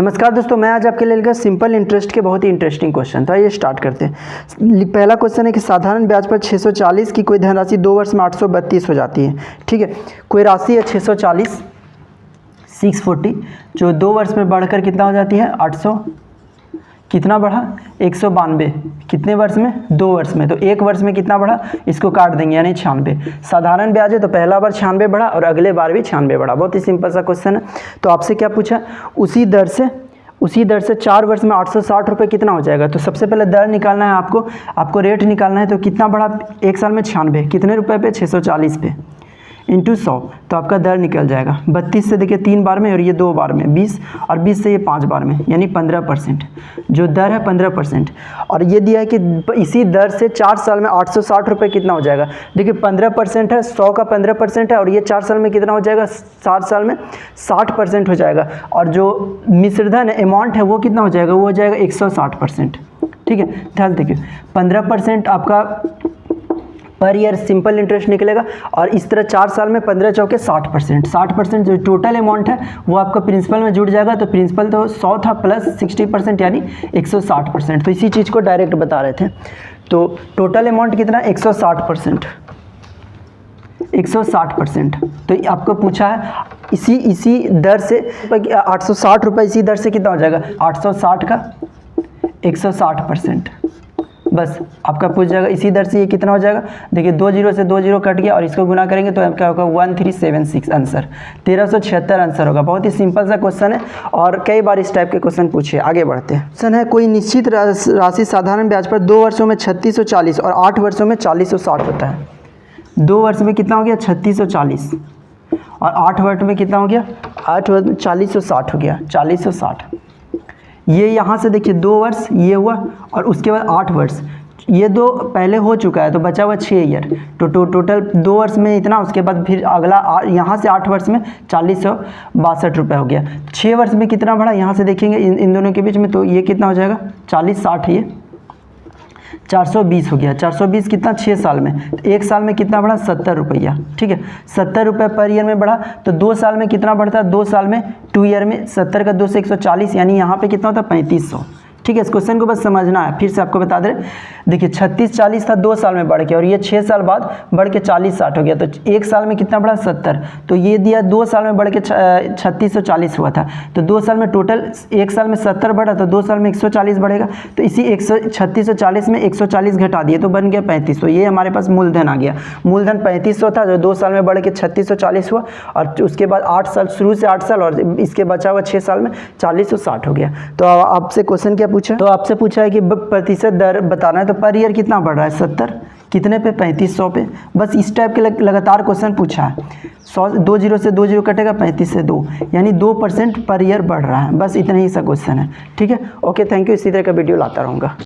नमस्कार दोस्तों, मैं आज आपके लिए लेकर सिंपल इंटरेस्ट के बहुत ही इंटरेस्टिंग क्वेश्चन। तो आइए स्टार्ट करते हैं। पहला क्वेश्चन है कि साधारण ब्याज पर 640 की कोई धनराशि 2 वर्ष में 832 हो जाती है। ठीक है, कोई राशि है 640 640 जो 2 वर्ष में बढ़कर कितना हो जाती है 800 कितना बढ़ा 192 कितने वर्ष में 2 वर्ष में। तो 1 वर्ष में कितना बढ़ा, इसको काट देंगे यानी 96। साधारण ब्याज है तो पहला बार 96 बढ़ा और अगले बार भी 96 बढ़ा। बहुत ही सिंपल सा क्वेश्चन है। तो आपसे क्या पूछा, उसी दर से 4 वर्ष में 860 रुपये कितना हो जाएगा। तो सबसे पहले दर निकालना है आपको रेट निकालना है। तो कितना बढ़ा 1 साल में 96 कितने रुपए पे 640 पे इंटू 100 तो आपका दर निकल जाएगा 32 से देखिए 3 बार में और ये 2 बार में 20 और 20 से ये 5 बार में यानी 15%। जो दर है 15%। और ये दिया है कि इसी दर से 4 साल में 860 रुपये कितना हो जाएगा। देखिए 15% है, 100 का 15% है और ये 4 साल में कितना हो जाएगा 7 साल में 60% हो जाएगा। और जो मिश्रधन अमाउंट है वो कितना हो जाएगा, वो हो जाएगा 160%। ठीक है, ध्यान देखिए 15% आपका पर ईयर सिंपल इंटरेस्ट निकलेगा और इस तरह 4 साल में 15 चौके 60% जो टोटल अमाउंट है वो आपका प्रिंसिपल में जुड़ जाएगा। तो प्रिंसिपल तो 100 था प्लस 60% यानी 160%। तो इसी चीज़ को डायरेक्ट बता रहे थे। तो टोटल अमाउंट कितना 160%। तो आपको पूछा है इसी दर से 860 रुपये इसी दर से कितना हो जाएगा 860 का 160%। बस आपका पूछ जाएगा इसी दर से ये कितना हो जाएगा। देखिए 2 जीरो से 2 जीरो कट गया और इसको गुना करेंगे तो क्या होगा 1376 आंसर 1376 आंसर होगा। बहुत ही सिंपल सा क्वेश्चन है और कई बार इस टाइप के क्वेश्चन पूछे। आगे बढ़ते हैं। क्वेश्चन है कोई निश्चित राशि साधारण ब्याज पर 2 वर्षों में 3640 और 8 वर्षों में 4060 होता है। 2 वर्ष में कितना हो गया 3640 और 8 वर्ष में कितना हो गया 8 वर्ष 4060 हो गया 4060। ये यहाँ से देखिए 2 वर्ष ये हुआ और उसके बाद 8 वर्ष ये 2 पहले हो चुका है तो बचा हुआ 6 ईयर। तो टोटल 2 वर्ष में इतना, उसके बाद फिर अगला यहाँ से 8 वर्ष में 4062 रुपये हो गया। 6 वर्ष में कितना बढ़ा यहाँ से देखेंगे इन दोनों के बीच में, तो ये कितना हो जाएगा 4060 ये 420 हो गया। 420 कितना 6 साल में, तो 1 साल में कितना बढ़ा 70 रुपया। ठीक है, 70 रुपये पर ईयर में बढ़ा। तो 2 साल में कितना बढ़ता है 2 साल में 2 ईयर में 70 का 2 से 140 यानी यहाँ पे कितना होता है 3500। ठीक है, इस क्वेश्चन को बस समझना है। फिर से आपको बता दें, देखिए 3640 था 2 साल में बढ़ के और ये 6 साल बाद बढ़ के 4060 हो गया। तो 1 साल में कितना बढ़ा 70। तो ये दिया 2 साल में बढ़ के 3640 हुआ था। तो 2 साल में टोटल 1 साल में 70 बढ़ा तो 2 साल में 140 बढ़ेगा। तो इसी 3640 में 140 घटा दिए तो बन गया 3500। ये हमारे पास मूलधन आ गया। मूलधन 3500 था जो 2 साल में बढ़ के 3640 हुआ और उसके बाद 8 साल शुरू से 8 साल और इसके बचा हुआ 6 साल में 4060 हो गया। तो आपसे क्वेश्चन क्या पूछा, तो आपसे पूछा है कि प्रतिशत दर बताना है। तो पर ईयर कितना बढ़ रहा है 70 कितने पे 3500 पे। बस इस टाइप के लगातार क्वेश्चन पूछा है। 2 जीरो से 2 जीरो कटेगा 35 से 2 यानी 2% पर ईयर बढ़ रहा है। बस इतना ही सा क्वेश्चन है। ठीक है, ओके, थैंक यू। इसी तरह का वीडियो लाता रहूँगा।